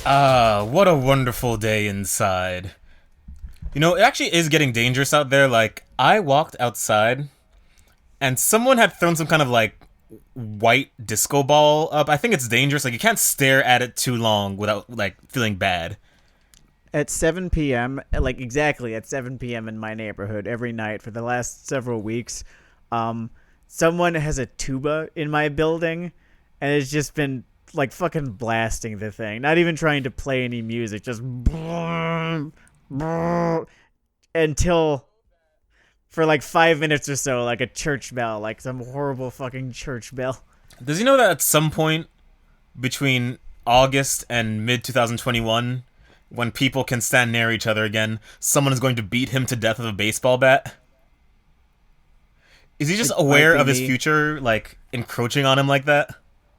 Ah, what a wonderful day inside. You know, it actually is getting dangerous out there. Like, I walked outside and someone had thrown some kind of like white disco ball up. I think it's dangerous. Like, you can't stare at it too long without like feeling bad. At 7 p.m., like exactly at 7 p.m. in my neighborhood every night for the last several weeks, um, someone has a tuba in my building and has just been like fucking blasting the thing. Not even trying to play any music, just until for like 5 minutes or so, like a church bell, like some horrible fucking church bell. Does he know that at some point between August and mid 2021, when people can stand near each other again, someone is going to beat him to death with a baseball bat? Is he just It might aware be of his me. future, like, encroaching on him like that?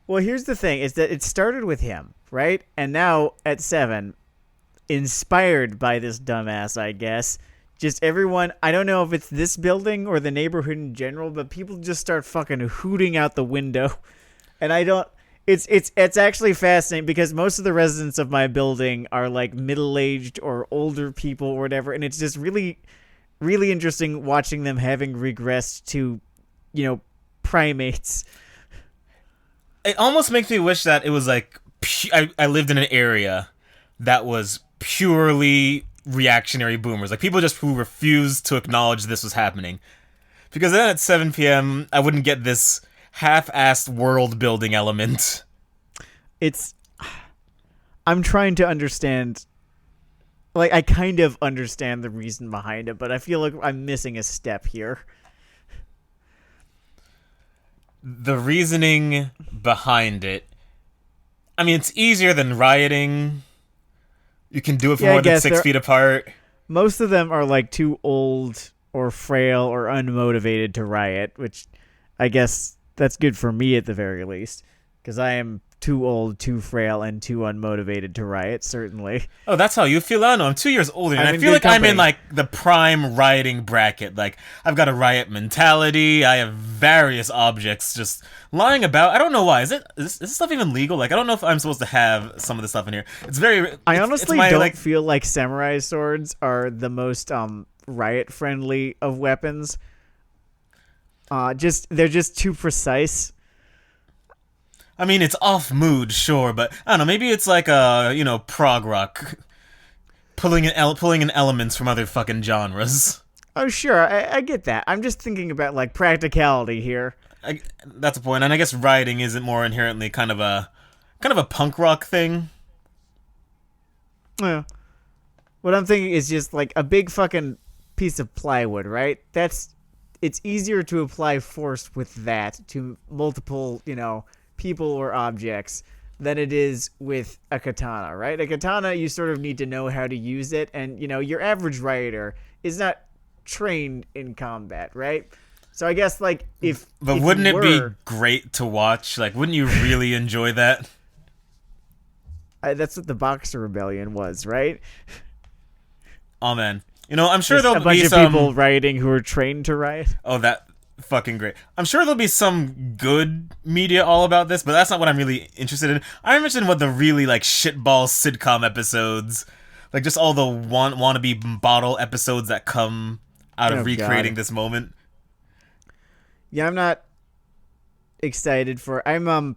Well, here's the thing: is that it started with him, right? And now at 7, inspired by this dumbass, I guess. Just everyone, I don't know if it's this building or the neighborhood in general, but people just start fucking hooting out the window. And I don't it's actually fascinating because most of the residents of my building are like middle-aged or older people or whatever, and it's just really interesting watching them having regressed to, you know, primates. It almost makes me wish that it was like I lived in an area that was purely reactionary boomers, like people just who refused to acknowledge this was happening. Because then at 7 p.m., I wouldn't get this half-assed world building element. It's I'm trying to understand, like I kind of understand the reason behind it, but I feel like I'm missing a step here. The reasoning behind it, I mean, it's easier than rioting. You can do it from Yeah, I more than guess 6 feet apart. most of them are like too old or frail or unmotivated to riot, which I guess that's good for me at the very least, because I am too old, too frail, and too unmotivated to riot. Certainly, Oh, that's how you feel? I don't know. I'm 2 years older, and I'm I in feel good like I'm in, company. like, the prime rioting bracket. Like, I've got a riot mentality. I have various objects just lying about. I don't know why. Is this stuff even legal? Like, I don't know if I'm supposed to have some of this stuff in here. It's very... I It's honestly my, don't like... feel like samurai swords are the most riot friendly of weapons. Just they're just too precise. I mean, it's off mood, sure, but I don't know. Maybe it's like a, prog rock. Pulling in elements from other fucking genres. Oh, sure, I get that. I'm just thinking about like practicality here. That's a point, and I guess rioting isn't more inherently kind of a punk rock thing. Yeah. What I'm thinking is just like a big fucking piece of plywood, right? It's easier to apply force with that to multiple, people or objects than it is with a katana, right? A katana, you sort of need to know how to use it, and your average rioter is not trained in combat, right? So I guess like But if you wouldn't it be were, great to watch? Like, wouldn't you really enjoy that? that's what the Boxer Rebellion was, right? Oh man, I'm sure Just a there'll bunch be of people some. rioting who are trained to riot. Oh, that fucking great. I'm sure there'll be some good media all about this, but that's not what I'm really interested in. I'm interested in what the really like shitball sitcom episodes, like just all the wannabe bottle episodes that come out Oh of recreating God. this moment. Yeah, I'm not excited for. I'm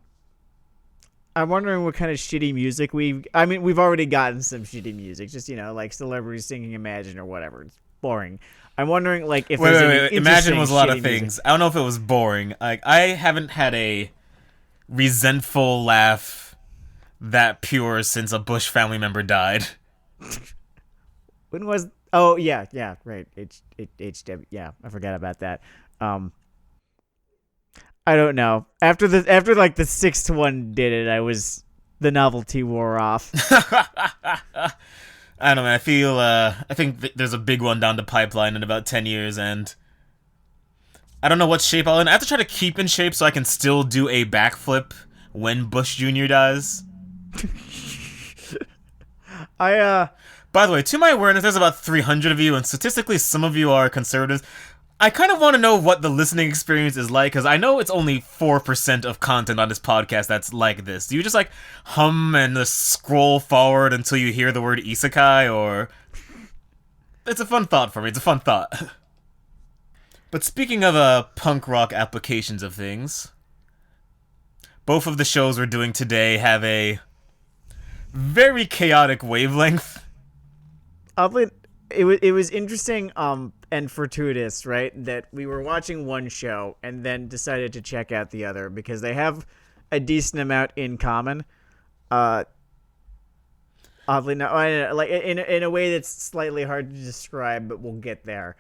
wondering what kind of shitty music I mean, we've already gotten some shitty music, just like celebrities singing Imagine or whatever. It's boring. I'm wondering like if Wait, there's wait, any wait. Imagine interesting was a lot of shitty music. things. I don't know if it was boring. Like, I haven't had a resentful laugh that pure since a Bush family member died. When was? Oh yeah, right. HW. Yeah, I forgot about that. Um, I don't know. After like the sixth one did it, the novelty wore off. I don't know, man. I think there's a big one down the pipeline in about 10 years, and I don't know what shape I'll in. I have to try to keep in shape so I can still do a backflip when Bush Jr. dies. I By the way, to my awareness, there's about 300 of you, and statistically, some of you are conservatives. I kind of want to know what the listening experience is like, because I know it's only 4% of content on this podcast that's like this. Do you just, like, hum and just scroll forward until you hear the word isekai, or... It's a fun thought for me. It's a fun thought. But speaking of punk rock applications of things, both of the shows we're doing today have a very chaotic wavelength. Oddly, it was interesting and fortuitous, right? That we were watching one show and then decided to check out the other because they have a decent amount in common. Oddly, no, like in a way that's slightly hard to describe, but we'll get there.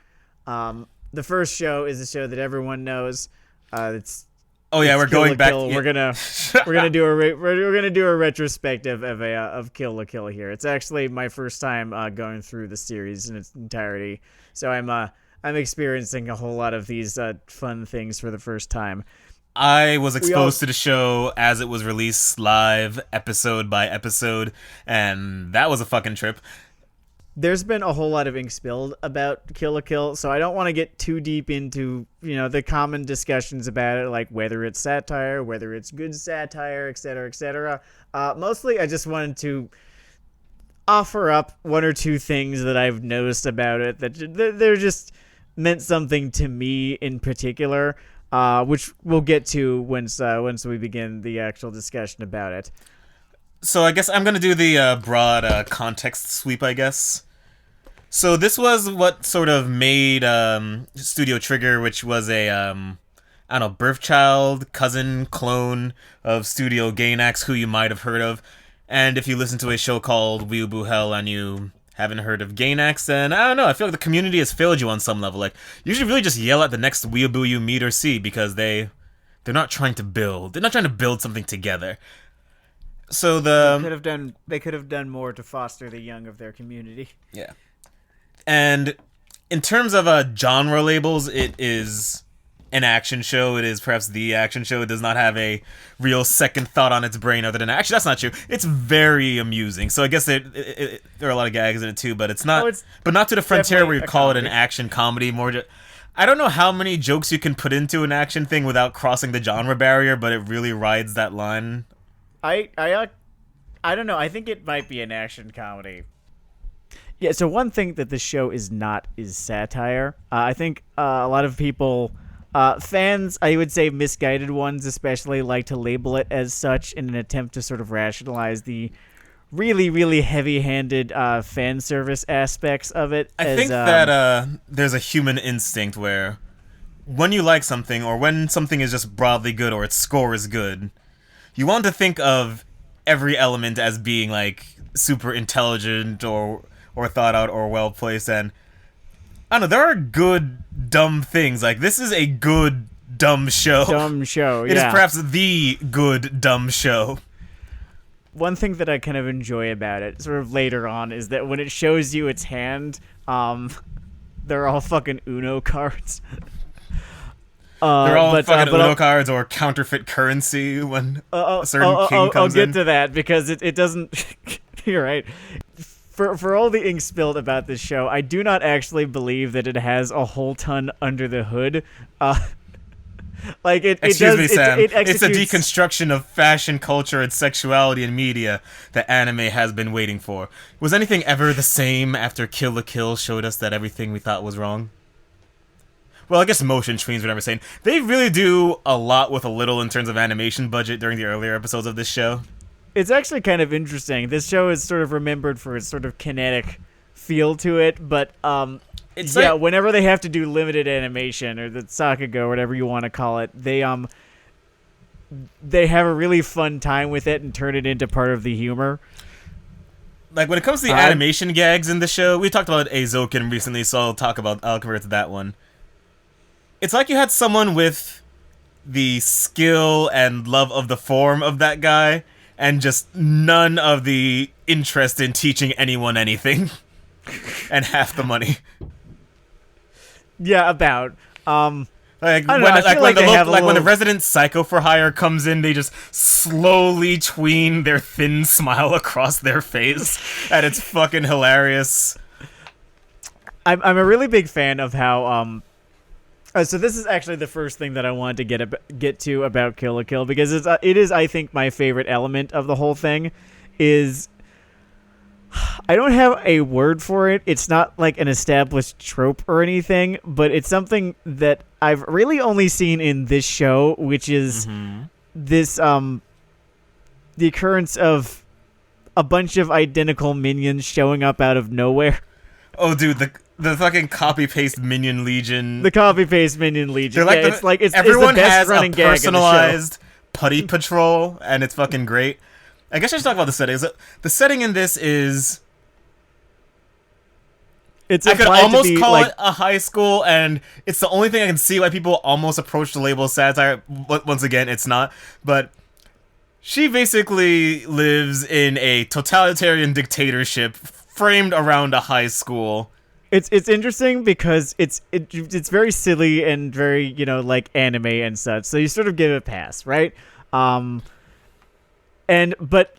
The first show is a show that everyone knows. It's we're going back. We're gonna do a retrospective of Kill la Kill here. It's actually my first time going through the series in its entirety, so I'm experiencing a whole lot of these fun things for the first time. I was exposed to the show as it was released live, episode by episode, and that was a fucking trip. There's been a whole lot of ink spilled about Kill la Kill, so I don't want to get too deep into, the common discussions about it, like whether it's satire, whether it's good satire, etc., etc. Mostly, I just wanted to offer up one or two things that I've noticed about it that they're just meant something to me in particular, which we'll get to once we begin the actual discussion about it. So I guess I'm going to do the broad context sweep, I guess. So this was what sort of made Studio Trigger, which was a, birth child, cousin, clone of Studio Gainax, who you might have heard of. And if you listen to a show called Weeaboo Hell and you haven't heard of Gainax, then I don't know, I feel like the community has failed you on some level. Like, you should really just yell at the next weeaboo you meet or see, because they're not trying to build. They're not trying to build something together. So they could have done more to foster the young of their community. Yeah. And in terms of genre labels, it is an action show. It is perhaps the action show. It does not have a real second thought on its brain other than actually that's not true. It's very amusing. So I guess there are a lot of gags in it too, but it's not but not to the frontier where you call it an action comedy. I don't know how many jokes you can put into an action thing without crossing the genre barrier, but it really rides that line. I don't know. I think it might be an action comedy. Yeah, so one thing that the show is not is satire. I think a lot of people, fans, I would say misguided ones especially, like to label it as such in an attempt to sort of rationalize the really, really heavy-handed fan service aspects of it. I think that there's a human instinct where when you like something, or when something is just broadly good, or its score is good, you want to think of every element as being, like, super intelligent or thought out or well placed, and I don't know, there are good dumb things. Like, this is a good dumb show. Yeah. It is perhaps the good dumb show. One thing that I kind of enjoy about it, sort of later on, is that when it shows you its hand, they're all fucking Uno cards. They're all fucking Uno cards or counterfeit currency when a certain king comes in. I'll get to that, because it doesn't... You're right. For all the ink spilled about this show, I do not actually believe that it has a whole ton under the hood. Excuse me, Sam. It's a deconstruction of fashion, culture, and sexuality in media that anime has been waiting for. Was anything ever the same after Kill la Kill showed us that everything we thought was wrong? Well, I guess motion screens were never saying. They really do a lot with a little in terms of animation budget during the earlier episodes of this show. It's actually kind of interesting. This show is sort of remembered for its sort of kinetic feel to it, but whenever they have to do limited animation or the Sakuga or whatever you want to call it, they have a really fun time with it and turn it into part of the humor. Like, when it comes to the animation gags in the show, we talked about Eizouken recently, so I'll compare it to that one. It's like you had someone with the skill and love of the form of that guy, and just none of the interest in teaching anyone anything. And half the money. Yeah, about. When the resident psycho for hire comes in, they just slowly tween their thin smile across their face, and it's fucking hilarious. I'm a really big fan of how So this is actually the first thing that I wanted to get to about Kill la Kill, because it is I think my favorite element of the whole thing is I don't have a word for it. It's not like an established trope or anything, but it's something that I've really only seen in this show, which is this the occurrence of a bunch of identical minions showing up out of nowhere. Oh, dude, the fucking copy-paste minion legion. The copy-paste minion legion. They're It's everyone the best has running a gag in the show. personalized putty patrol, and it's fucking great. I guess I should talk about the settings. The setting in this is... I could almost call it a high school, and it's the only thing I can see why people almost approach the label satire. Once again, it's not. But she basically lives in a totalitarian dictatorship framed around a high school. It's interesting because it's very silly and very, like anime and such. So you sort of give it a pass, right? But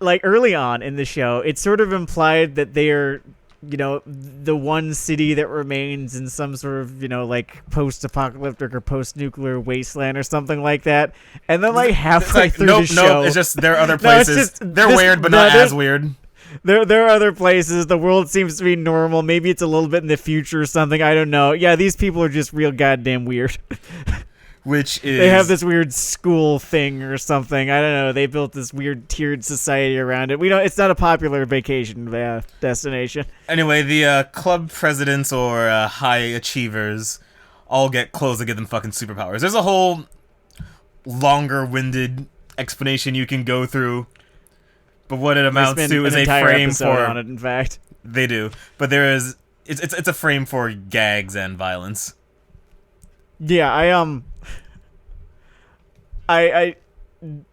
like early on in the show, it's sort of implied that they are, the one city that remains in some sort of, like post-apocalyptic or post-nuclear wasteland or something like that. And then like halfway through the show, nope, it's just there are other places. They're weird, but not as weird. There are other places. The world seems to be normal. Maybe it's a little bit in the future or something. I don't know. Yeah, these people are just real goddamn weird. Which is... They have this weird school thing or something. I don't know. They built this weird tiered society around it. It's not a popular vacation destination. Anyway, the club presidents or high achievers all get clothes that give them fucking superpowers. There's a whole longer-winded explanation you can go through. But what it amounts to is a frame for... on it, in fact. They do. But there is... It's a frame for gags and violence. Yeah,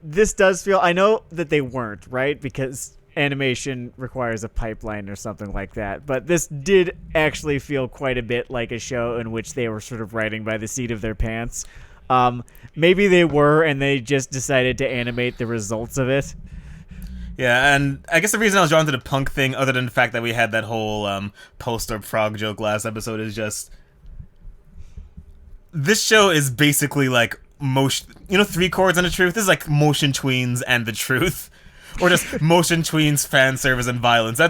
this does feel... I know that they weren't, right? Because animation requires a pipeline or something like that. But this did actually feel quite a bit like a show in which they were sort of writing by the seat of their pants. Maybe they were, and they just decided to animate the results of it. Yeah, and I guess the reason I was drawn to the punk thing, other than the fact that we had that whole poster frog joke last episode, is just... This show is basically like motion... 3 chords and the truth? This is like motion tweens and the truth. Or just motion tweens, fan service, and violence.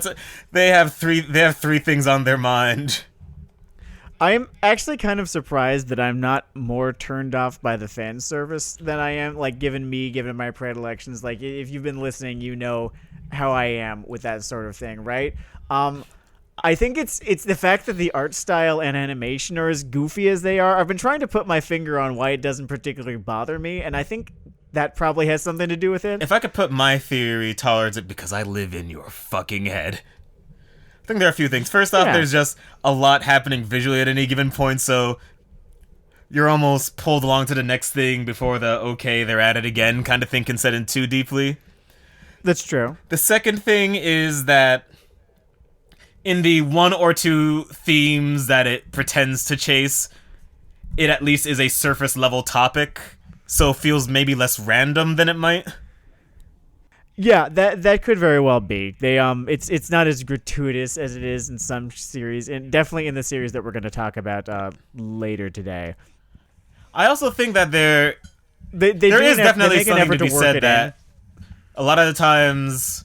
They have three things on their mind. I'm actually kind of surprised that I'm not more turned off by the fan service than I am, like, given my predilections. Like, if you've been listening, you know how I am with that sort of thing, right? I think it's the fact that the art style and animation are as goofy as they are. I've been trying to put my finger on why it doesn't particularly bother me, and I think that probably has something to do with it. If I could put my theory towards it, because I live in your fucking head... I think there are a few things. First off, there's just a lot happening visually at any given point, so you're almost pulled along to the next thing before the okay, they're at it again kind of thing can set in too deeply. That's true. The second thing is that in the 1 or 2 themes that it pretends to chase, it at least is a surface level topic, so feels maybe less random than it might. Yeah, that could very well be. They it's not as gratuitous as it is in some series, and definitely in the series that we're going to talk about later today. I also think that there is definitely something to be said that a lot of the times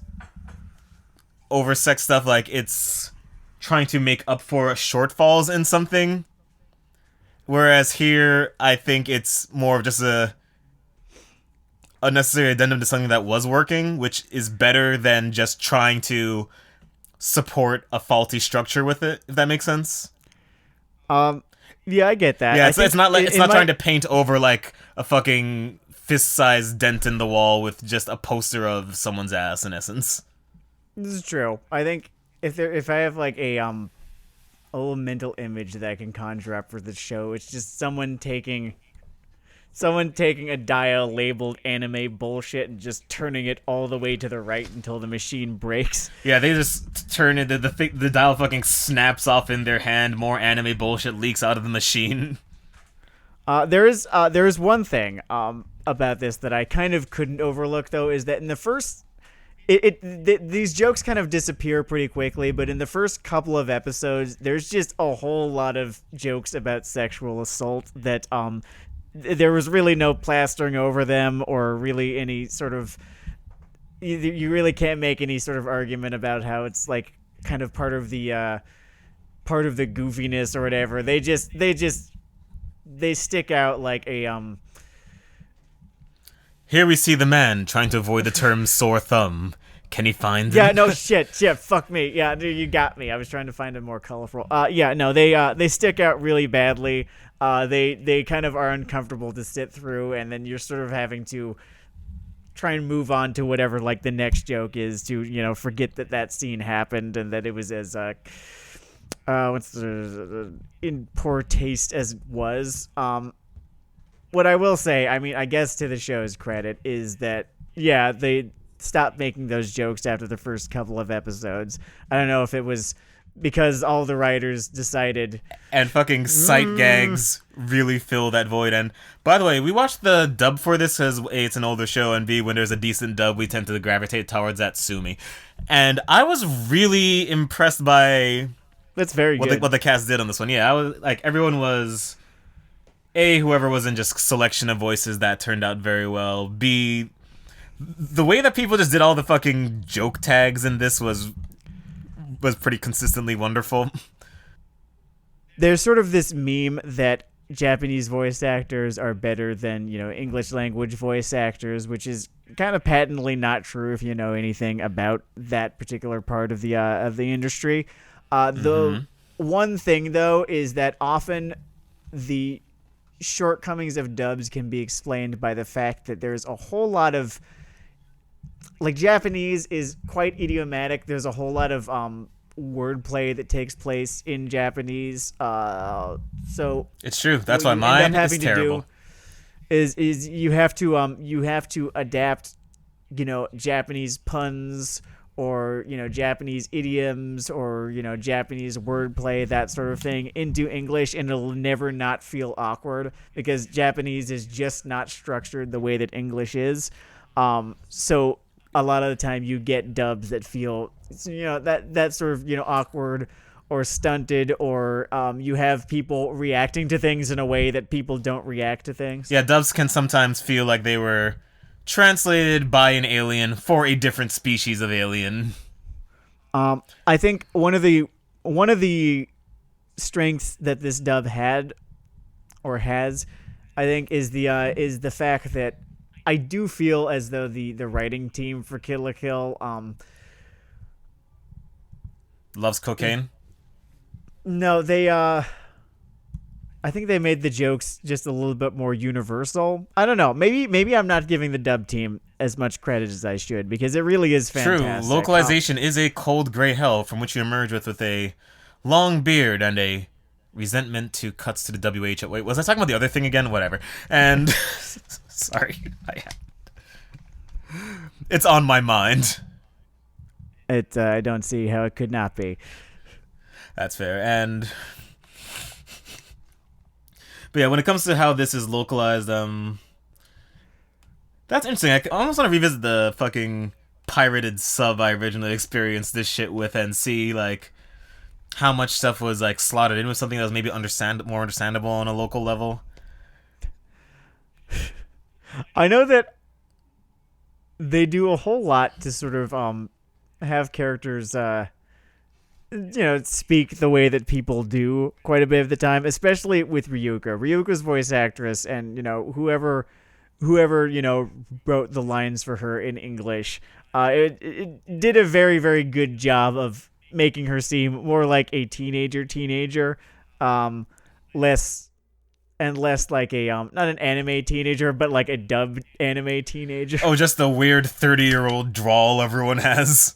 over sex stuff, like, it's trying to make up for shortfalls in something, whereas here I think it's more of just a unnecessary addendum to something that was working, which is better than just trying to support a faulty structure with it, if that makes sense. Yeah, I get that. Yeah, it's not trying to paint over like a fucking fist-sized dent in the wall with just a poster of someone's ass, in essence. This is true. I think if I have like a little mental image that I can conjure up for the show, it's just someone taking a dial labeled anime bullshit and just turning it all the way to the right until the machine breaks. Yeah, they just turn it, the dial fucking snaps off in their hand, more anime bullshit leaks out of the machine. There is one thing about this that I kind of couldn't overlook, though, is that in the first these jokes kind of disappear pretty quickly, but in the first couple of episodes, there's just a whole lot of jokes about sexual assault that there was really no plastering over them or really any sort of. You really can't make any sort of argument about how it's like kind of part of the goofiness or whatever. They stick out like a Here we see the man trying to avoid the term sore thumb. Can he find Yeah, them? no shit, fuck me. Yeah, dude, you got me. I was trying to find a more colorful. They stick out really badly. They kind of are uncomfortable to sit through, and then you're sort of having to try and move on to whatever like the next joke is to, forget that scene happened and that it was as in poor taste as it was. What I will say, I mean, I guess to the show's credit, is that, yeah, they stopped making those jokes after the first couple of episodes. I don't know if it was because all the writers decided... And fucking sight gags really fill that void. And, by the way, we watched the dub for this because, A, it's an older show, and B, when there's a decent dub, we tend to gravitate towards that Sumi. And I was really impressed by... That's very good. What the cast did on this one. Yeah, I was like, everyone was... A, whoever was in just selection of voices, that turned out very well. B, the way that people just did all the fucking joke tags in this was pretty consistently wonderful. There's sort of this meme that Japanese voice actors are better than, English language voice actors, which is kind of patently not true if you know anything about that particular part of the industry. The one thing, though, is that often the shortcomings of dubs can be explained by the fact that there's a whole lot of, like, Japanese is quite idiomatic. There's a whole lot of wordplay that takes place in Japanese. So it's true. That's why mine is terrible. Is you have to adapt, Japanese puns or, Japanese idioms or, Japanese wordplay, that sort of thing, into English, and it'll never not feel awkward because Japanese is just not structured the way that English is. So a lot of the time you get dubs that feel, that sort of, awkward or stunted, or you have people reacting to things in a way that people don't react to things. Yeah, dubs can sometimes feel like they were translated by an alien for a different species of alien. I think one of the strengths that this dub had or has, I think, is the fact that I do feel as though the writing team for Kill la Kill loves cocaine. No, they I think they made the jokes just a little bit more universal. I don't know. Maybe I'm not giving the dub team as much credit as I should, because it really is fantastic. True. Localization is a cold gray hell from which you emerge with a long beard and a resentment to cuts to the WH. Wait, was I talking about the other thing again? Whatever. And sorry, it's on my mind. I don't see how it could not be. That's fair. But yeah, when it comes to how this is localized, that's interesting. I almost want to revisit the fucking pirated sub I originally experienced this shit with and see, like, how much stuff was, like, slotted in with something that was maybe more understandable on a local level. I know that they do a whole lot to sort of have characters speak the way that people do quite a bit of the time, especially with Ryuka. Ryuka's voice actress and, whoever wrote the lines for her in English, it did a very, very good job of making her seem more like a teenager, less like a not an anime teenager, but like a dubbed anime teenager. Oh, just the weird 30-year-old drawl everyone has.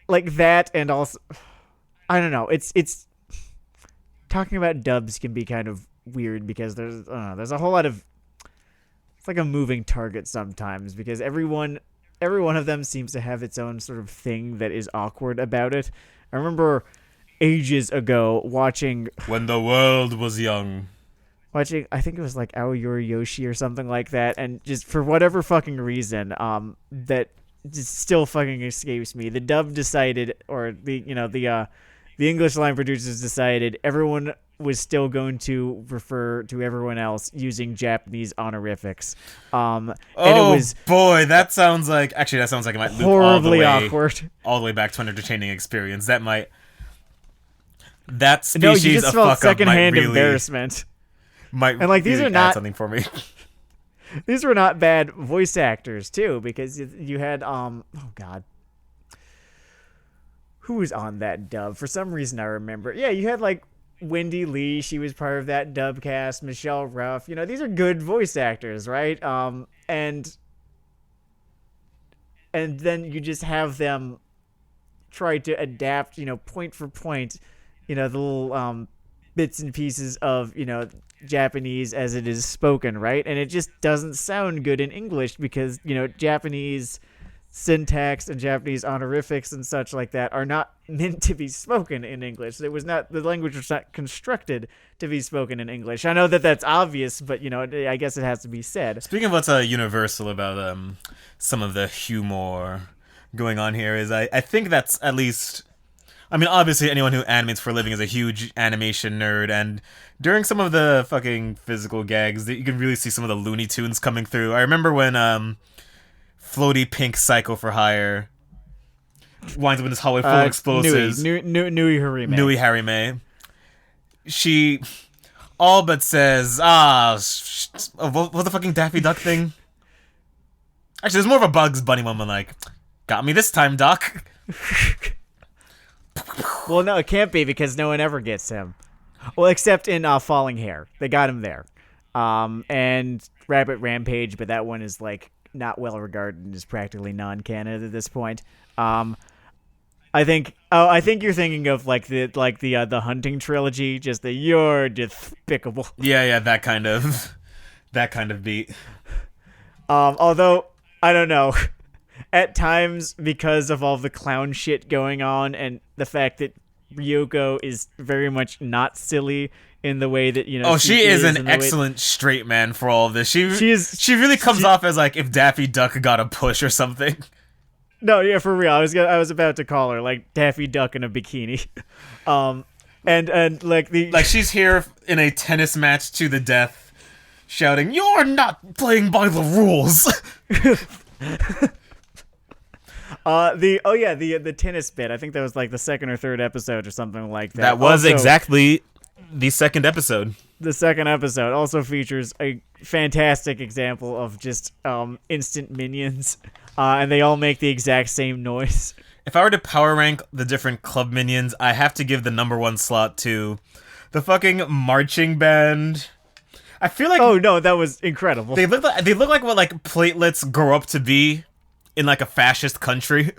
Like that, and also, I don't know. It's talking about dubs can be kind of weird because there's a whole lot of, it's like a moving target sometimes because every one of them seems to have its own sort of thing that is awkward about it. I remember ages ago watching When the World Was Young. I think it was like Aoyori Yoshi or something like that, and just for whatever fucking reason, that just still fucking escapes me. The dub decided, or the English line producers decided everyone was still going to refer to everyone else using Japanese honorifics. And it Oh was boy, that sounds like it might loop horribly awkward. all the way back to an entertaining experience. That No, you species just of felt fuck up might secondhand really embarrassment. might And like these really are add not something for me. these were not bad voice actors too, because you had oh god, who was on that dub? For some reason I remember. Yeah, you had like Wendy Lee. She was part of that dub cast. Michelle Ruff. These are good voice actors, right? And then you just have them try to adapt, point for point, the little bits and pieces of, Japanese as it is spoken, right? And it just doesn't sound good in English because, Japanese syntax and Japanese honorifics and such like that are not meant to be spoken in English. The language was not constructed to be spoken in English. I know that that's obvious, but I guess it has to be said. Speaking of what's universal about some of the humor going on here is I think that's at least. I mean, obviously, anyone who animates for a living is a huge animation nerd, and during some of the fucking physical gags, you can really see some of the Looney Tunes coming through. I remember when floaty pink Psycho for Hire winds up in this hallway full of explosives. Nui Harime. Nui Harime. She all but says, what the fucking Daffy Duck thing? Actually, there's more of a Bugs Bunny moment, like, got me this time, Doc. Well, no, it can't be because no one ever gets him. Well, except in Falling Hair. They got him there. And Rabbit Rampage, but that one is, like, not well regarded and is practically non-canon at this point. I think you're thinking of the Hunting trilogy, just the "you're despicable." Yeah, that kind of beat. Although I don't know, at times because of all the clown shit going on and the fact that Ryoko is very much not silly in the way that she is an excellent straight man for all of this. She really comes off as like if Daffy Duck got a push or something. No, yeah, for real. I was about to call her like Daffy Duck in a bikini, and like she's here in a tennis match to the death, shouting, "You're not playing by the rules." The tennis bit. I think that was like the second or third episode or something like that. That was exactly the second episode. The second episode also features a fantastic example of just instant minions, and they all make the exact same noise. If I were to power rank the different club minions, I have to give the number one slot to the fucking marching band. I feel like that was incredible. They look like what like platelets grow up to be in like a fascist country.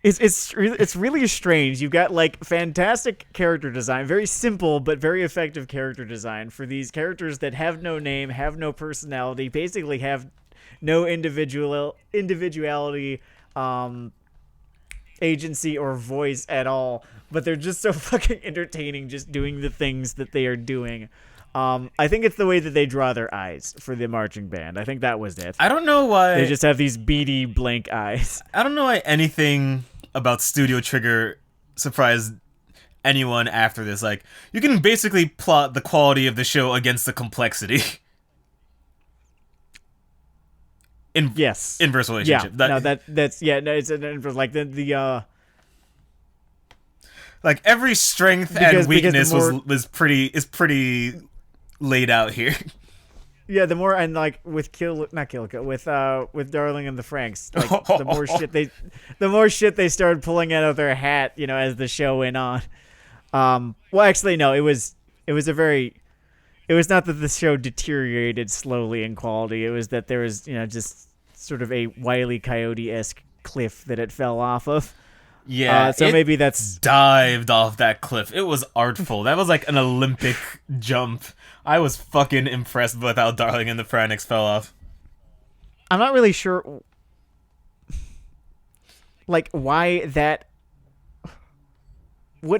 It's really strange. You've got like fantastic character design, very simple but very effective character design for these characters that have no name, have no personality, basically have no individuality, agency or voice at all. But they're just so fucking entertaining, just doing the things that they are doing. I think it's the way that they draw their eyes for the marching band. I think that was it. I don't know why they just have these beady blank eyes. I don't know why anything about Studio Trigger surprised anyone after this. Like, you can basically plot the quality of the show against the complexity. Inverse relationship. It's like the like every strength and weakness is pretty laid out here. Yeah, the more, and like with with Darling and the Franks, like the more shit they started pulling out of their hat, as the show went on. Well, actually, no, it was not that the show deteriorated slowly in quality. It was that there was, just sort of a Wile E. Coyote-esque cliff that it fell off of. Yeah, so maybe that's dived off that cliff. It was artful. That was like an Olympic jump. I was fucking impressed with how Darling and the Franks fell off. I'm not really sure, like, what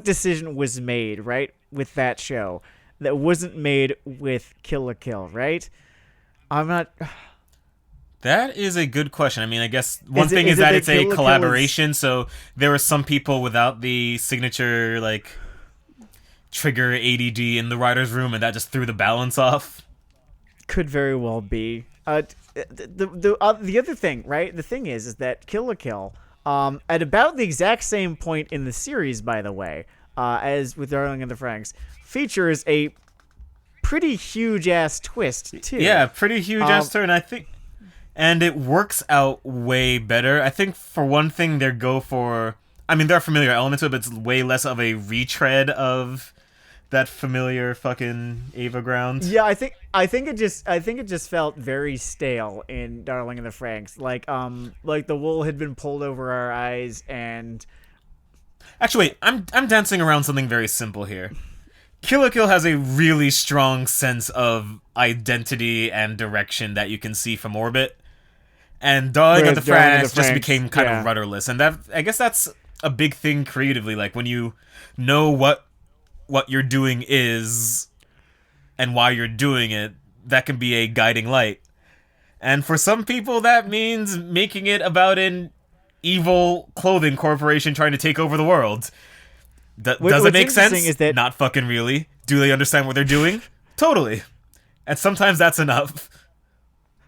decision was made, right, with that show that wasn't made with Kill la Kill, right? I'm not. That is a good question. I mean, I guess one Is it thing is is it that that it's a Kill la Kill is collaboration, so there were some people without the signature like trigger ADD in the writer's room, and that just threw the balance off. could very well be. The other thing, right? The thing is that Kill la Kill, at about the exact same point in the series, by the way, as with Darling in the Franxx, features a pretty huge ass twist too. Yeah, pretty huge ass turn, I think. And it works out way better. I think for one thing, they go for. I mean, there are familiar elements to it, but it's way less of a retread of that familiar fucking Ava ground. Yeah, I think it just felt very stale in Darling in the Franxx. Like the wool had been pulled over our eyes, and Actually, wait, I'm dancing around something very simple here. Kill la Kill has a really strong sense of identity and direction that you can see from orbit. And Darling of the whereas Darling in the Franxx just Franxx, became kind yeah. of rudderless, and that I guess that's a big thing creatively. Like when you know what you're doing is and why you're doing it, that can be a guiding light. And for some people, that means making it about an evil clothing corporation trying to take over the world. Does it What's make interesting sense? is that Not fucking really. Do they understand what they're doing? Totally. And sometimes that's enough.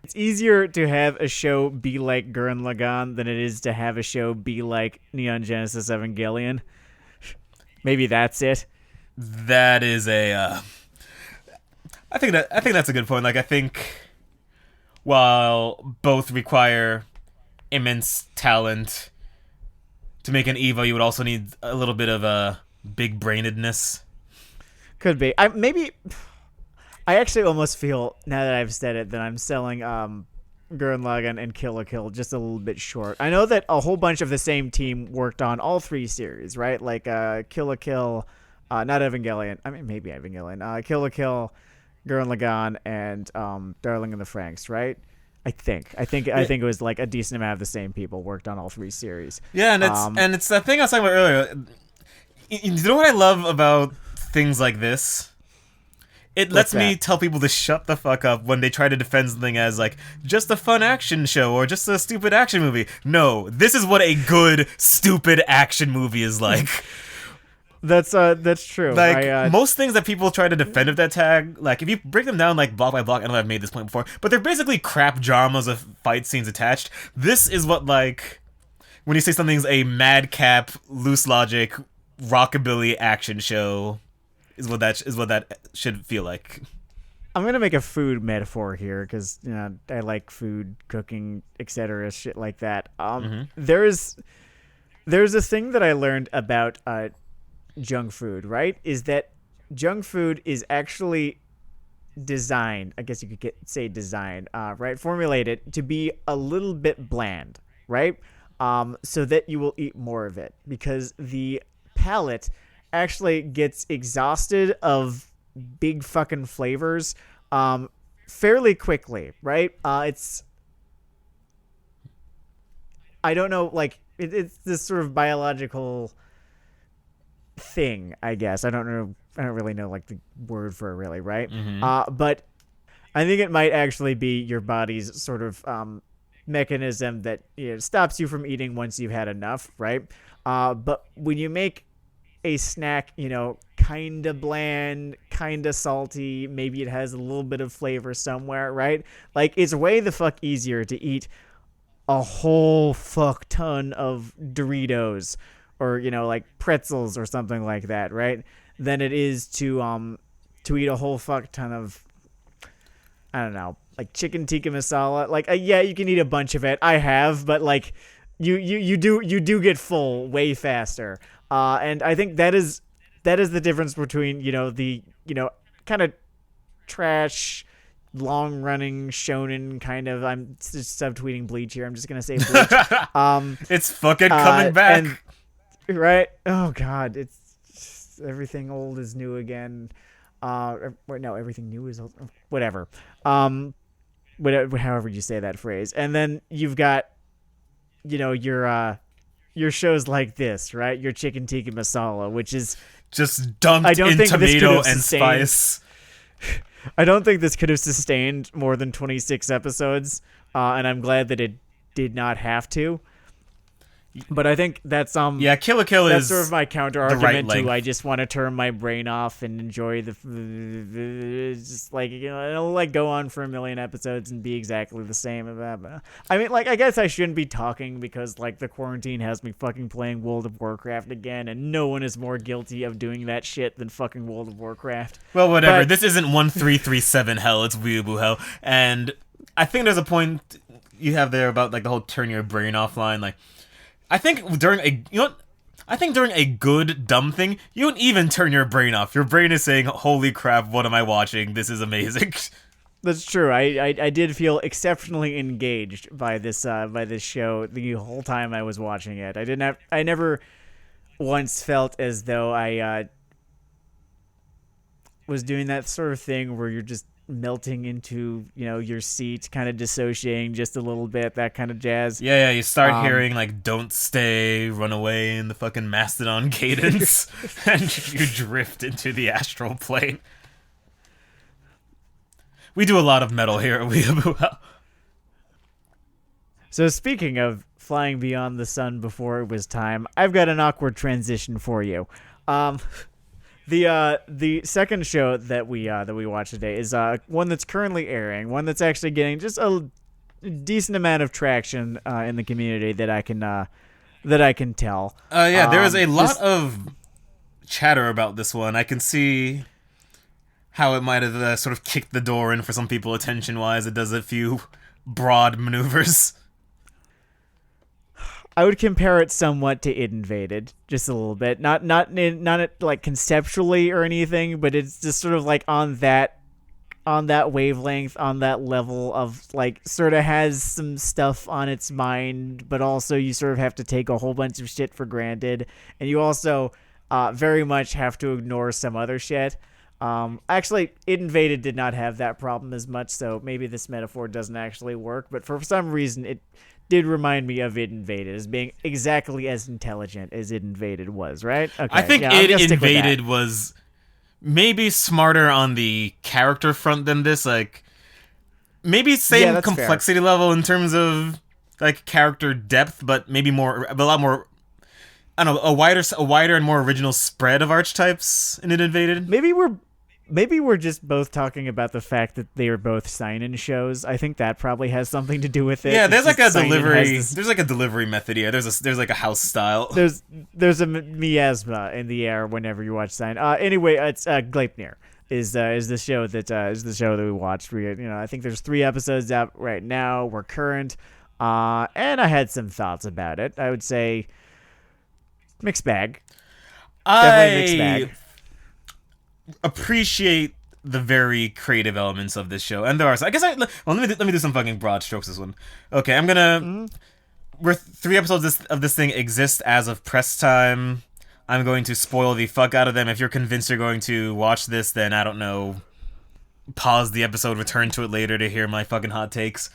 it's easier to have a show be like Gurren Lagann than it is to have a show be like Neon Genesis Evangelion. Maybe that's it. That is a. I think that's a good point. Like I think, while both require immense talent to make an Eva, you would also need a little bit of a big brainedness. Could be. I actually almost feel now that I've said it that I'm selling Gurren Lagann and Kill la Kill just a little bit short. I know that a whole bunch of the same team worked on all three series, right? Like Kill la Kill, not Evangelion. I mean maybe Evangelion. Kill la Kill, Gurren Lagann, and Darling in the Franxx, right? I think it was like a decent amount of the same people worked on all three series. Yeah, and it's that thing I was talking about earlier. You know what I love about things like this? It lets me tell people to shut the fuck up when they try to defend something as like just a fun action show or just a stupid action movie. No, this is what a good stupid action movie is like. That's true. Like most things that people try to defend of that tag, like if you break them down like block by block, I know I've made this point before, but they're basically crap dramas of fight scenes attached. This is what like when you say something's a madcap, loose logic, rockabilly action show is what that should feel like. I'm gonna make a food metaphor here because I like food, cooking, etc., shit like that. There's a thing that I learned about junk food, right? Is that junk food is actually designed, I guess you could say designed, right? Formulated to be a little bit bland, right? So that you will eat more of it because the palate actually gets exhausted of big fucking flavors fairly quickly, right? I don't know, like it's this sort of biological thing, I guess. I don't really know like the word for it really, right? But I think it might actually be your body's sort of mechanism that stops you from eating once you've had enough, right? But when you make a snack, kind of bland, kind of salty, maybe it has a little bit of flavor somewhere, right? Like it's way the fuck easier to eat a whole fuck ton of Doritos or like pretzels or something like that, right? Than it is to eat a whole fuck ton of, I don't know, like chicken tikka masala. Like yeah, you can eat a bunch of it. I have, but like you do get full way faster. And I think that is the difference between the kind of trash, long running shonen kind of. I'm just subtweeting Bleach here. I'm just gonna say Bleach. It's fucking coming back. Right? Oh God, it's just, everything old is new again. No, everything new is old. Whatever. Whatever, however you say that phrase. And then you've got, your shows like this, right? Your chicken tikka masala, which is just dunked in tomato and spice. I don't think this could have sustained more than 26 episodes, and I'm glad that it did not have to. But I think that's Yeah, Kill la Kill that's is sort of my counter the right argument to length. I just want to turn my brain off and enjoy just like, it'll like go on for a million episodes and be exactly the same. I mean, like, I guess I shouldn't be talking because like the quarantine has me fucking playing World of Warcraft again, and no one is more guilty of doing that shit than fucking World of Warcraft. Well, whatever. But This isn't 1337 hell. It's Weeaboo Hell, and I think there's a point you have there about like the whole turn your brain off line. Like, I think during a good dumb thing, you don't even turn your brain off. Your brain is saying, "Holy crap, what am I watching? This is amazing." that's true. I did feel exceptionally engaged by this show the whole time I was watching it. I never once felt as though I was doing that sort of thing where you're just melting into your seat, kind of dissociating just a little bit, that kind of jazz. Yeah, you start hearing like "Don't Stay, Run Away" in the fucking Mastodon cadence, and you drift into the astral plane. We do a lot of metal here at Weeaboo Hell. So speaking of flying beyond the sun before it was time, I've got an awkward transition for you. The second show that we watched today is one that's currently airing, one that's actually getting just a decent amount of traction in the community that I can tell. Yeah, there is a lot of chatter about this one. I can see how it might have sort of kicked the door in for some people attention-wise. It does a few broad maneuvers. I would compare it somewhat to It Invaded, just a little bit. Not like conceptually or anything, but it's just sort of like on that wavelength, on that level of like sort of has some stuff on its mind, but also you sort of have to take a whole bunch of shit for granted, and you also very much have to ignore some other shit. Actually, It Invaded did not have that problem as much, so maybe this metaphor doesn't actually work, but for some reason it did remind me of It Invaded as being exactly as intelligent as It Invaded was, right? Okay, I think yeah, It Invaded was maybe smarter on the character front than this. Like, maybe same complexity level in terms of like character depth, but maybe a lot more. I don't know, a wider and more original spread of archetypes in It Invaded. Maybe we're just both talking about the fact that they are both sign-in shows. I think that probably has something to do with it. Yeah, there's like a delivery. There's like a delivery method here. There's like a house style. There's a miasma in the air whenever you watch sign. Anyway, it's Gleipnir is the show that we watched. I think there's 3 episodes out right now. We're current, and I had some thoughts about it. I would say mixed bag. Definitely mixed bag. Appreciate the very creative elements of this show, and there are. So I guess let me do some fucking broad strokes. This one, okay. I'm gonna. We're 3 episodes of this thing exist as of press time. I'm going to spoil the fuck out of them. If you're convinced you're going to watch this, then I don't know. Pause the episode, return to it later to hear my fucking hot takes.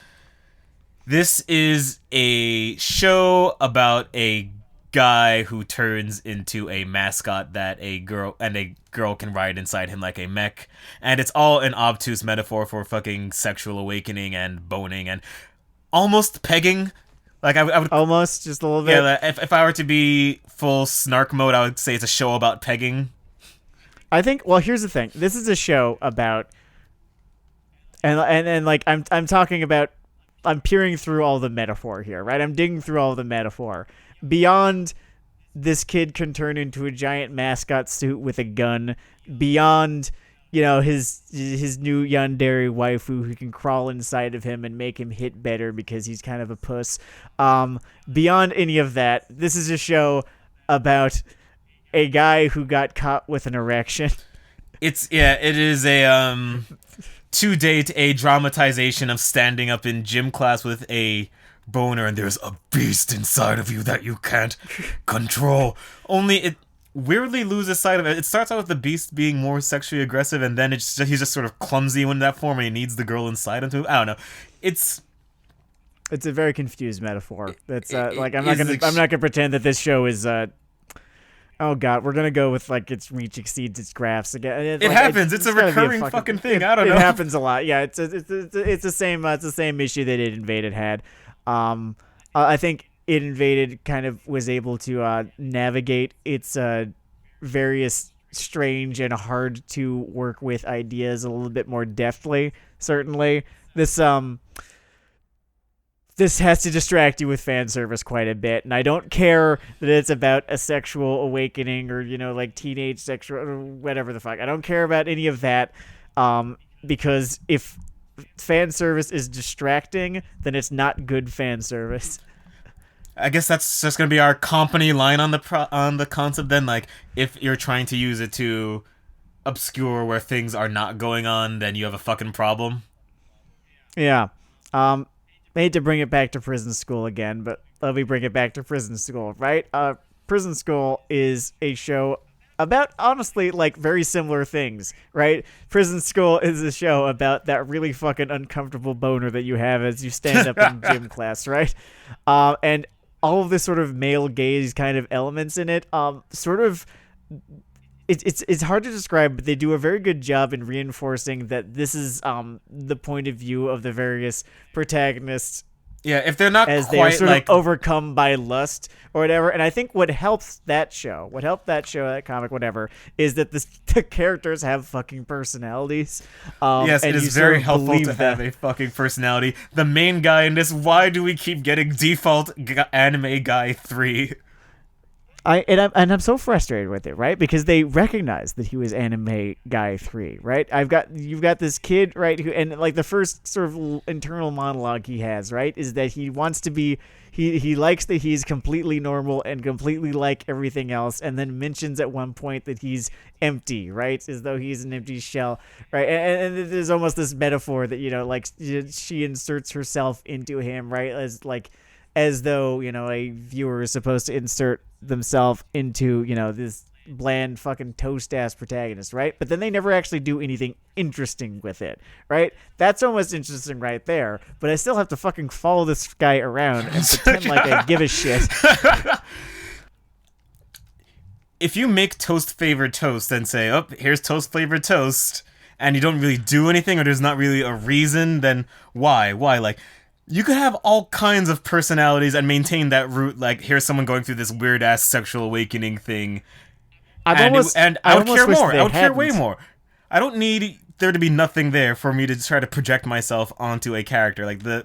This is a show about a guy who turns into a mascot that a girl can ride inside him like a mech, and it's all an obtuse metaphor for fucking sexual awakening and boning and almost pegging. Like I would almost just a little bit. Yeah, if I were to be full snark mode, I would say it's a show about pegging. I think. Well, here's the thing. This is a show about, and like I'm talking about. I'm peering through all the metaphor here, right? I'm digging through all the metaphor. Beyond this kid can turn into a giant mascot suit with a gun, beyond his new yandere waifu who can crawl inside of him and make him hit better because he's kind of a puss, beyond any of that, this is a show about a guy who got caught with an erection. It is a to date a dramatization of standing up in gym class with a boner, and there's a beast inside of you that you can't control. Only it weirdly loses sight of it. It starts out with the beast being more sexually aggressive, and then he's just sort of clumsy in that form, and he needs the girl inside him. I don't know. It's a very confused metaphor. That's I'm not gonna pretend that this show is Oh god, we're gonna go with like its reach exceeds its graphs again. It happens. It's a gotta be recurring fucking thing. I don't It know. happens a lot. Yeah, it's the same issue that It Invaded had. I think It Invaded kind of was able to navigate its various strange and hard to work with ideas a little bit more deftly. Certainly, this has to distract you with fan service quite a bit, and I don't care that it's about a sexual awakening or like teenage sexual or whatever the fuck. I don't care about any of that, because if fan service is distracting, then it's not good fan service. I guess that's just gonna be our company line on the concept. Then, like, if you're trying to use it to obscure where things are not going on, then you have a fucking problem. Yeah. I hate to bring it back to Prison School again, but let me bring it back to Prison School, right? Prison School is a show about, honestly, like, very similar things, right? Prison School is a show about that really fucking uncomfortable boner that you have as you stand up in gym class, right? And all of this sort of male gaze kind of elements in it, sort of... It's hard to describe, but they do a very good job in reinforcing that this is the point of view of the various protagonists. Yeah, if they're not as quite they are sort like of overcome by lust or whatever. And I think what helped that comic, whatever, is that the characters have fucking personalities. Yes, and it is very helpful to have a fucking personality. The main guy in this, why do we keep getting default anime guy 3? I'm so frustrated with it, right? Because they recognize that he was anime guy 3, right? You've got this kid, right? And like the first sort of internal monologue he has, right, is that he wants to be, he likes that he's completely normal and completely like everything else, and then mentions at one point that he's empty, right? As though he's an empty shell, right? And there's almost this metaphor that like she inserts herself into him, right? As though a viewer is supposed to insert themselves into this bland fucking toast ass protagonist, right? But then they never actually do anything interesting with it, right? That's almost interesting right there, but I still have to fucking follow this guy around and pretend like I give a shit. If you make toast flavored toast and say, oh, here's toast flavored toast, and you don't really do anything or there's not really a reason, then why? Like, you could have all kinds of personalities and maintain that route. Like, here's someone going through this weird ass sexual awakening thing, I would care more. I would care way more. I don't need there to be nothing there for me to try to project myself onto a character. Like the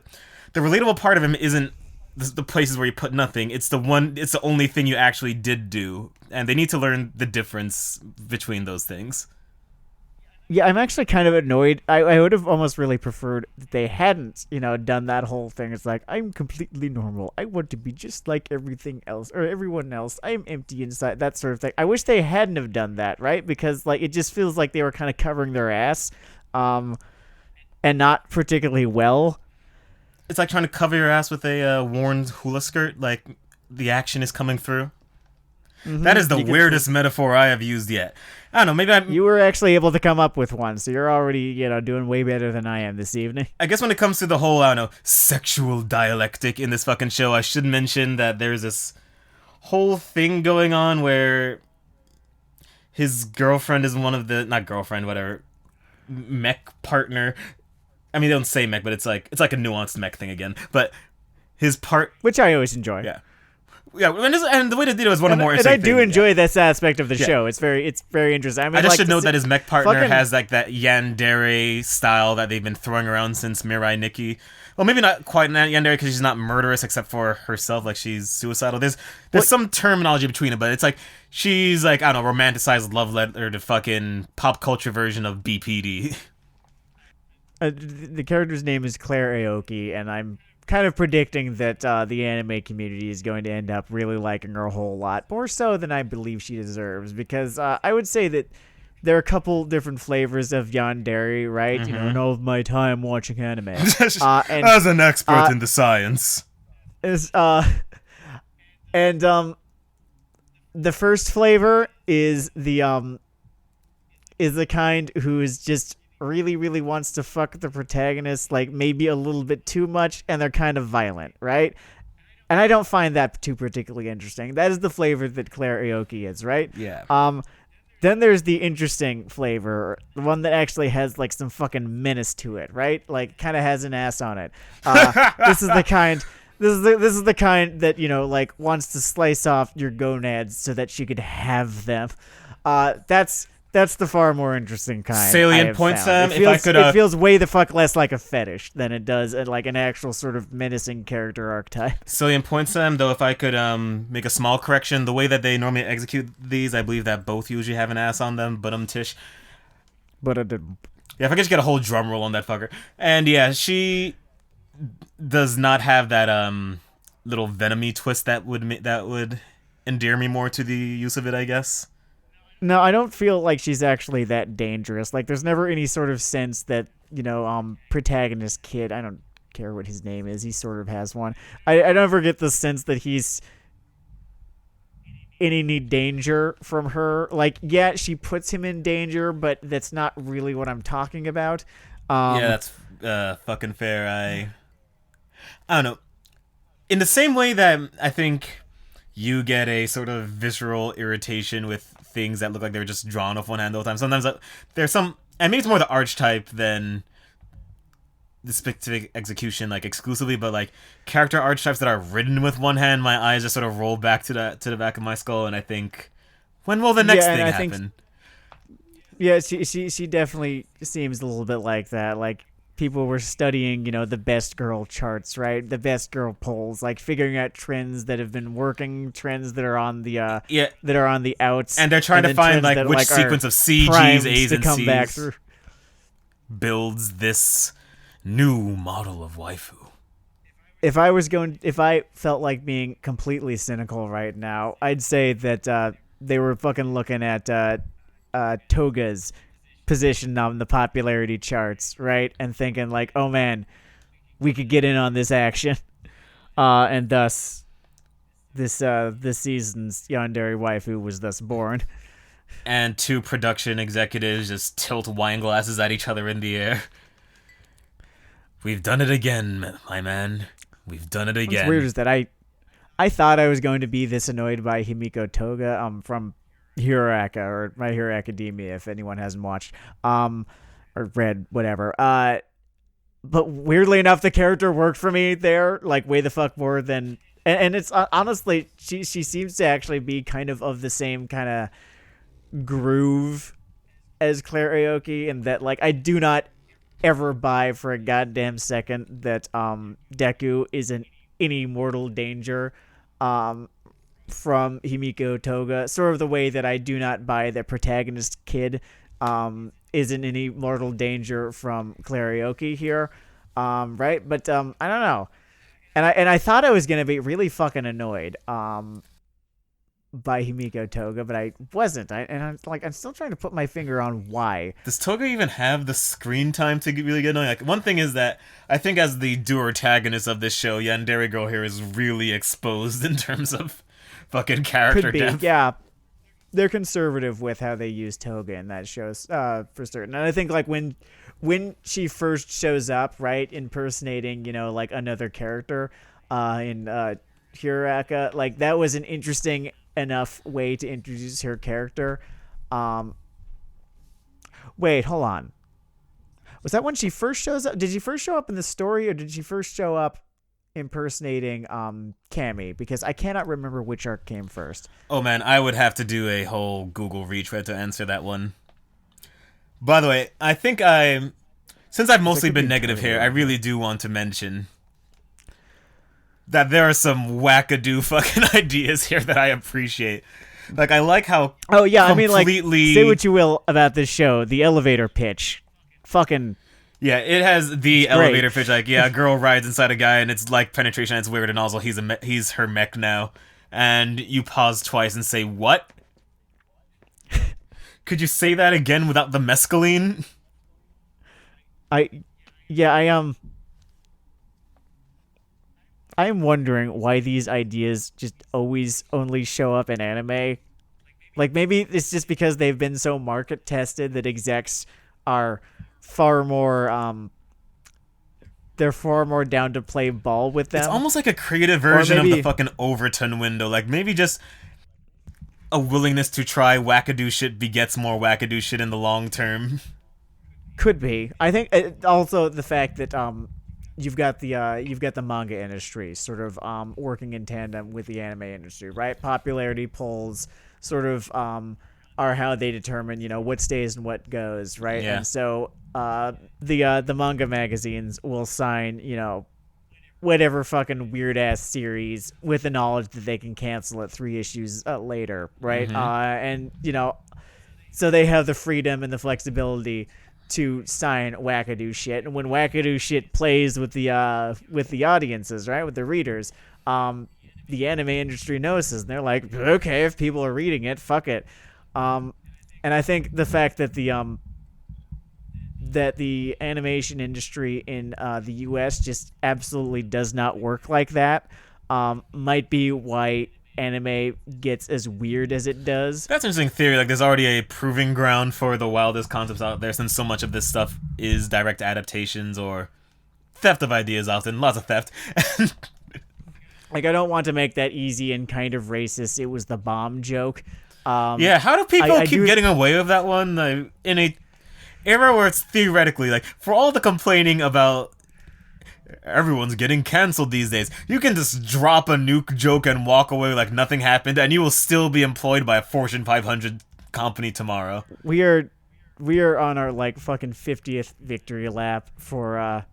relatable part of him isn't the places where you put nothing. It's the only thing you actually did do, and they need to learn the difference between those things. Yeah, I'm actually kind of annoyed. I would have almost really preferred that they hadn't, done that whole thing. It's like, I'm completely normal. I want to be just like everything else or everyone else. I'm empty inside, that sort of thing. I wish they hadn't have done that, right? Because like it just feels like they were kind of covering their ass, and not particularly well. It's like trying to cover your ass with a worn hula skirt. Like the action is coming through. Mm-hmm. That is the weirdest metaphor I have used yet. I don't know, You were actually able to come up with one, so you're already, doing way better than I am this evening. I guess when it comes to the whole, I don't know, sexual dialectic in this fucking show, I should mention that there's this whole thing going on where his girlfriend is one of the, not girlfriend, whatever, mech partner. I mean, they don't say mech, but it's like a nuanced mech thing again. But his which I always enjoy. Yeah, and the way they did it was one of the more interesting things. And I do enjoy this aspect of the show. It's very interesting. I mean, I just should note that his mech partner has like that yandere style that they've been throwing around since Mirai Nikki. Well, maybe not quite yandere because she's not murderous except for herself, like she's suicidal. There's some terminology between it, but it's like she's like, I don't know, romanticized love letter to fucking pop culture version of BPD. The character's name is Claire Aoki, and I'm kind of predicting that the anime community is going to end up really liking her a whole lot, more so than I believe she deserves, because I would say that there are a couple different flavors of yandere, right? Mm-hmm. In all of my time watching anime. As an expert in the science. The first flavor is the kind who is just really, really wants to fuck the protagonist, like maybe a little bit too much, and they're kind of violent, right? And I don't find that too particularly interesting. That is the flavor that Claire Aoki is, right? Yeah. Then there's the interesting flavor, the one that actually has like some fucking menace to it, right? Like kind of has an ass on it. This is the kind. This is the kind that like wants to slice off your gonads so that she could have them. That's the far more interesting kind. Salient point, Sam. It feels way the fuck less like a fetish than it does like an actual sort of menacing character archetype. Salient point, Sam. Though, if I could make a small correction, the way that they normally execute these, I believe that both usually have an ass on them. But tish. But I didn't. Yeah, if I could just get a whole drum roll on that fucker. And yeah, she does not have that little venomy twist that would endear me more to the use of it, I guess. No, I don't feel like she's actually that dangerous. Like, there's never any sort of sense that, protagonist kid, I don't care what his name is, he sort of has one. I never get the sense that he's in any danger from her. Like, yeah, she puts him in danger, but that's not really what I'm talking about. Yeah, that's fucking fair. I don't know. In the same way that I think you get a sort of visceral irritation with things that look like they're just drawn off one hand the whole time. Sometimes there's some, and maybe it's more the archetype than the specific execution, like exclusively, but like character archetypes that are written with one hand, my eyes just sort of roll back to the back of my skull, and I think, when will the next thing happen? Yeah, she definitely seems a little bit like that. Like, people were studying, the best girl charts, right? The best girl polls, like figuring out trends that have been working, trends that are on the that are on the outs, and they're trying to find like which sequence of CGs, A's, and come C's back through. Builds this new model of waifu. If I felt like being completely cynical right now, I'd say that they were fucking looking at Toga's position on the popularity charts, right? And thinking like, oh man, we could get in on this action. And thus this season's yandere waifu was thus born. And two production executives just tilt wine glasses at each other in the air. We've done it again, my man. We've done it again. What's weird is that I thought I was going to be this annoyed by Himiko Toga from Hero Aka or My Hero Academia, if anyone hasn't watched or read, whatever. But weirdly enough, the character worked for me there, like way the fuck more than. And it's honestly, she seems to actually be kind of the same kind of groove as Claire Aoki, and that like I do not ever buy for a goddamn second that Deku is in any mortal danger. From Himiko Toga, sort of the way that I do not buy that protagonist kid is in any mortal danger from Claire Aoki here, right? But I don't know, and I thought I was gonna be really fucking annoyed by Himiko Toga, but I wasn't. I'm still trying to put my finger on why. Does Toga even have the screen time to really get annoying? Like, one thing is that I think as the duotagonist of this show, Yandere Girl here is really exposed in terms of fucking character depth. Yeah. They're conservative with how they use Toga in that show, for certain. And I think like when she first shows up, right, impersonating, like another character in Hiraka, like that was an interesting enough way to introduce her character. Wait, hold on. Was that when she first shows up? Did she first show up in the story, or did she first show up impersonating Cammy? Because I cannot remember which arc came first. Oh man, I would have to do a whole Google retread to answer that one. By the way, I think since I've mostly been negative here, I really do want to mention that there are some wackadoo fucking ideas here that I appreciate. Like, I like how I mean, like, say what you will about this show, the elevator pitch, fucking. Yeah, it has the elevator pitch, like, yeah, a girl rides inside a guy, and it's like penetration, and it's weird, and also he's her mech now. And you pause twice and say, what? Could you say that again without the mescaline? I am wondering why these ideas just always only show up in anime. Like, maybe it's just because they've been so market tested that execs are far more they're far more down to play ball with them. It's almost like a creative version of maybe- the fucking Overton window. Like, maybe just a willingness to try wackadoo shit begets more wackadoo shit in the long term. Could be. I think also the fact that you've got the manga industry sort of working in tandem with the anime industry, right? Popularity polls sort of are how they determine, what stays and what goes, right? Yeah. And so the manga magazines will sign, whatever fucking weird ass series with the knowledge that they can cancel it 3 issues later, right? And so they have the freedom and the flexibility to sign wackadoo shit, and when wackadoo shit plays with the audiences, right, with the readers, the anime industry notices, and they're like, okay, if people are reading it, fuck it. And I think the fact that the animation industry in the US just absolutely does not work like that might be why anime gets as weird as it does. That's an interesting theory. Like, there's already a proving ground for the wildest concepts out there, since so much of this stuff is direct adaptations or theft of ideas often. Lots of theft. Like, I don't want to make that easy and kind of racist. It was the bomb joke. Yeah, how do people I keep do- getting away with that one? In a era where it's theoretically, like, for all the complaining about everyone's getting canceled these days, you can just drop a nuke joke and walk away like nothing happened, and you will still be employed by a Fortune 500 company tomorrow. We are on our like fucking 50th victory lap for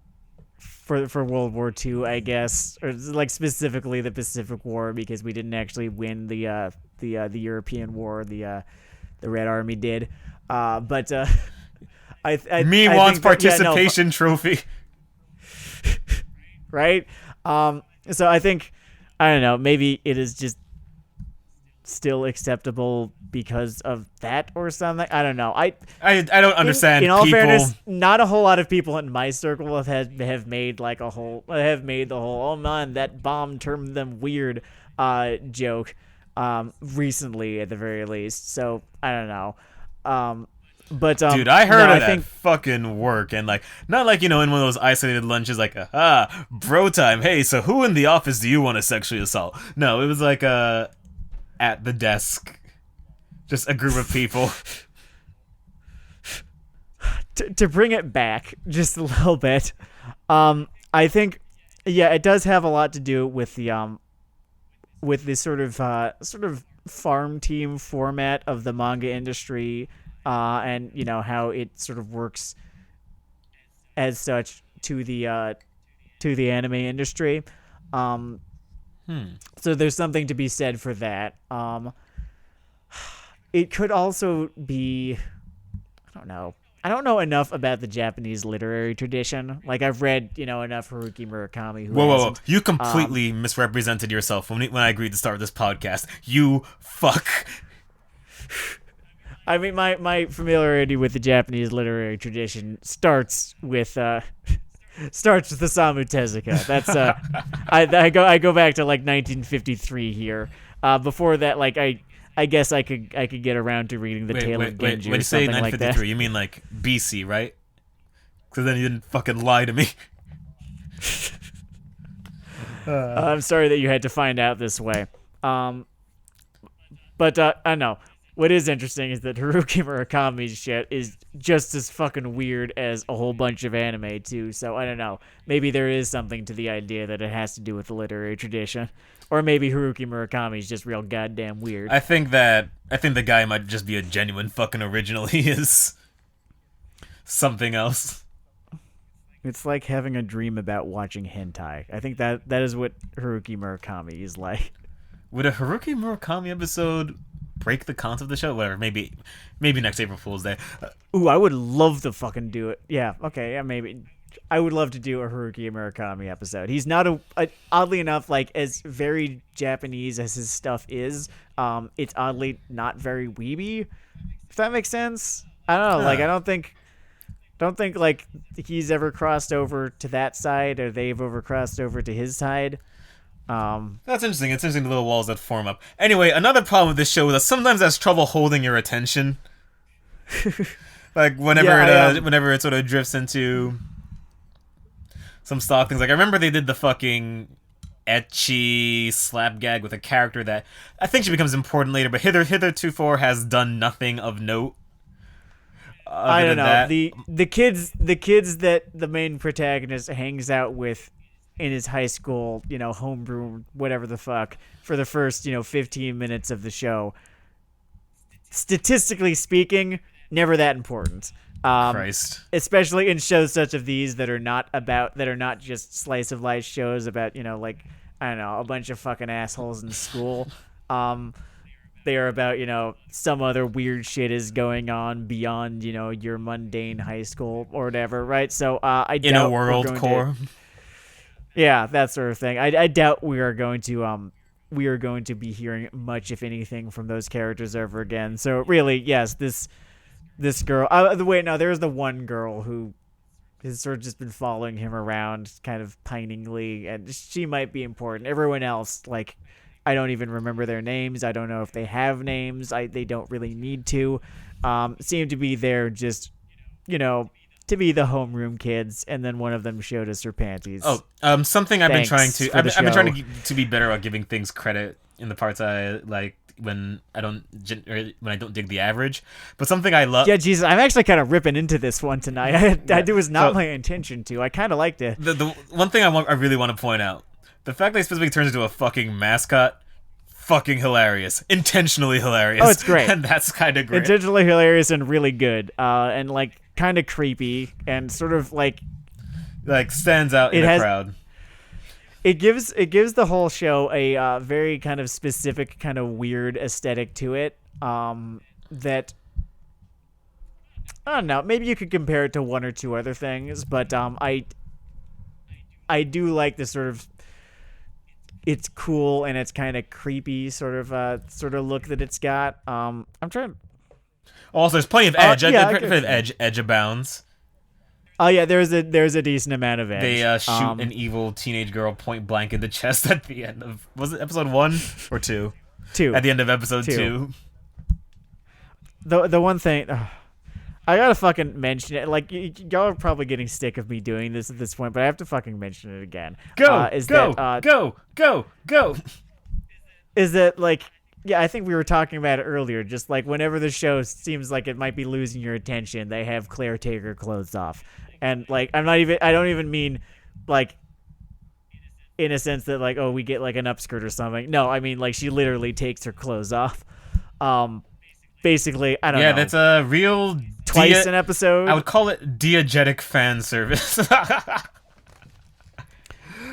World War II, I guess, or like specifically the Pacific War, because we didn't actually win the European War. The Red Army did, but I Wants think participation trophy. right? So I think, I don't know, maybe it is just still acceptable because of that or something. I don't know. I don't understand. In all people. fairness, not a whole lot of people in my circle have made the whole oh man, that bomb turned them weird joke recently at the very least. So I don't know. But dude, I heard no, it at fucking work, and like, not like, in one of those isolated lunches, like, bro time. Hey, so who in the office do you want to sexually assault? No, it was like at the desk, just a group of people. To bring it back just a little bit, I think, it does have a lot to do with the with this sort of farm team format of the manga industry. And how it sort of works as such to the anime industry. So there's something to be said for that. It could also be, I don't know enough about the Japanese literary tradition. Like, I've read, enough Haruki Murakami. Whoa. You completely misrepresented yourself when I agreed to start this podcast. You fuck. I mean, my familiarity with the Japanese literary tradition starts with the Osamu Tezuka. That's I go back to like 1953 here. Before that, like I guess I could get around to reading the Tale of Genji or something like that. You mean like BC, right? Because then you didn't fucking lie to me. I'm sorry that you had to find out this way. But I know. What is interesting is that Haruki Murakami's shit is just as fucking weird as a whole bunch of anime, too. So, I don't know. Maybe there is something to the idea that it has to do with the literary tradition. Or maybe Haruki Murakami's just real goddamn weird. I think the guy might just be a genuine fucking original. He is something else. It's like having a dream about watching hentai. I think that is what Haruki Murakami is like. Would a Haruki Murakami episode break the concept of the show? Whatever, maybe next April Fool's Day. Ooh, I would love to fucking do it. Yeah, okay, yeah, maybe. I would love to do a Haruki Murakami episode. He's not oddly enough, like, as very Japanese as his stuff is, it's oddly not very weeby, if that makes sense. I don't know, like, I don't think like he's ever crossed over to that side, or they've ever crossed over to his side. That's interesting. It's interesting, the little walls that form up. Anyway, another problem with this show is that sometimes it has trouble holding your attention. Like whenever it sort of drifts into some stock things. Like I remember they did the fucking etchy slap gag with a character that I think she becomes important later, but hitherto has done nothing of note. I don't know. The kids that the main protagonist hangs out with in his high school, homeroom, whatever the fuck, for the first, 15 minutes of the show. Statistically speaking, never that important. Christ. Especially in shows such as these that are not just slice of life shows about, like, I don't know, a bunch of fucking assholes in school. They are about, some other weird shit is going on beyond, your mundane high school or whatever, right? So I doubt in a world core. Yeah, that sort of thing. I doubt we are going to be hearing much, if anything, from those characters ever again. So really, yes, this girl. Wait, no, there's the one girl who has sort of just been following him around, kind of piningly, and she might be important. Everyone else, like, I don't even remember their names. I don't know if they have names. They don't really need to. Seem to be there just, to be the homeroom kids, and then one of them showed us her panties. Oh, something I've been trying to. I've been trying to be better at giving things credit in the parts I like when I don't dig the average. But something I love. Yeah, Jesus, I'm actually kind of ripping into this one tonight. That was not my intention to. I kind of liked it. The one thing I really want to point out. The fact that he specifically turns into a fucking mascot, fucking hilarious. Intentionally hilarious. Oh, it's great. And that's kind of great. Intentionally hilarious and really good. And, like, kind of creepy and sort of, like stands out in the crowd. It gives the whole show a very kind of specific, kind of weird aesthetic to it that... I don't know. Maybe you could compare it to one or two other things, but I do like the sort of... It's cool and it's kind of creepy sort of look that it's got. I'm trying. Also, there's plenty of edge. Edge abounds. Oh yeah, there's a decent amount of edge. They shoot an evil teenage girl point blank in the chest at the end of, was it episode 1 or 2? 2. At the end of episode 2. The one thing. I gotta fucking mention it. Like, y'all are probably getting sick of me doing this at this point, but I have to fucking mention it again. Go! Is that, like, yeah, I think we were talking about it earlier. Just, like, whenever the show seems like it might be losing your attention, they have Claire take her clothes off. And, like, I don't even mean, like, in a sense that, like, oh, we get, like, an upskirt or something. No, I mean, like, she literally takes her clothes off. Basically, I don't know. Yeah, that's a real... Twice an episode. I would call it diegetic fan service.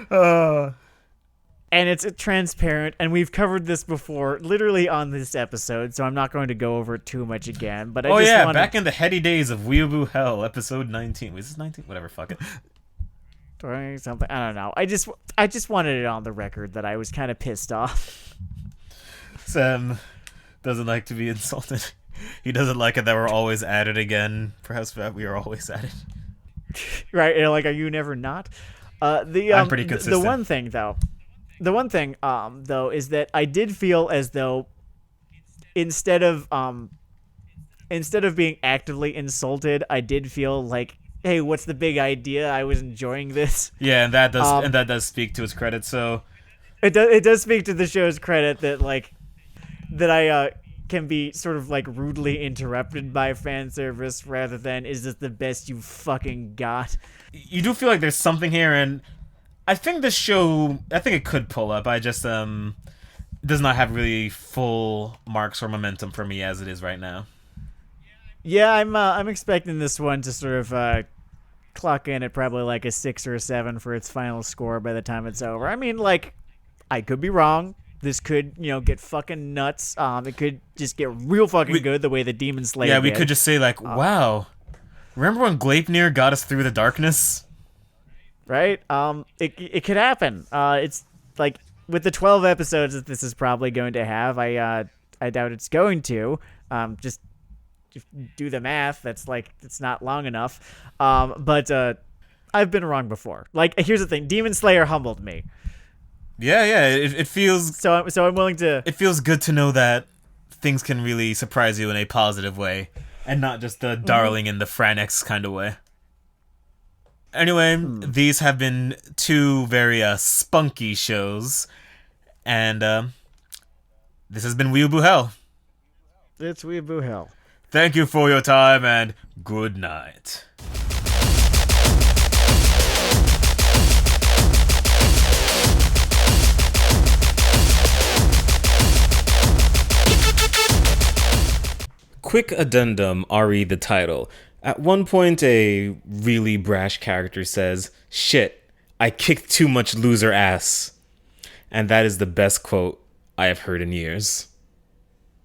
And it's transparent, and we've covered this before, literally on this episode, so I'm not going to go over it too much again. But back in the heady days of Weeaboo Hell, episode 19. Was this 19? Whatever, fuck it. Something, I don't know. I just wanted it on the record that I was kind of pissed off. Sam doesn't like to be insulted. He doesn't like it that we're always at it again. Perhaps that we are always at it. Right? Like, are you never not? I'm pretty consistent. The one thing, though, is that I did feel as though instead of being actively insulted, I did feel like, hey, what's the big idea? I was enjoying this. Yeah, and that does speak to its credit. So it does speak to the show's credit that I can be sort of like rudely interrupted by fan service rather than, is this the best you fucking got? You do feel like there's something here, and I think this show, I think it could pull up. I just does not have really full marks or momentum for me as it is right now. Yeah, I'm expecting this one to sort of clock in at probably like a 6 or a 7 for its final score by the time it's over. I mean, like, I could be wrong. This could, get fucking nuts. It could just get real fucking good the way the Demon Slayer did. We could just say, like, wow. Remember when Gleipnir got us through the darkness? Right? It could happen. It's, like, with the 12 episodes that this is probably going to have, I doubt it's going to. Just do the math. That's, like, it's not long enough. But I've been wrong before. Like, here's the thing. Demon Slayer humbled me. Yeah, it feels... So I'm willing to... It feels good to know that things can really surprise you in a positive way, and not just the darling in the Franex kind of way. Anyway, these have been two very spunky shows, and this has been Weeaboo Hell. It's Weeaboo Hell. Thank you for your time, and good night. Quick addendum re the title. At one point, a really brash character says, "Shit, I kicked too much loser ass." And that is the best quote I have heard in years.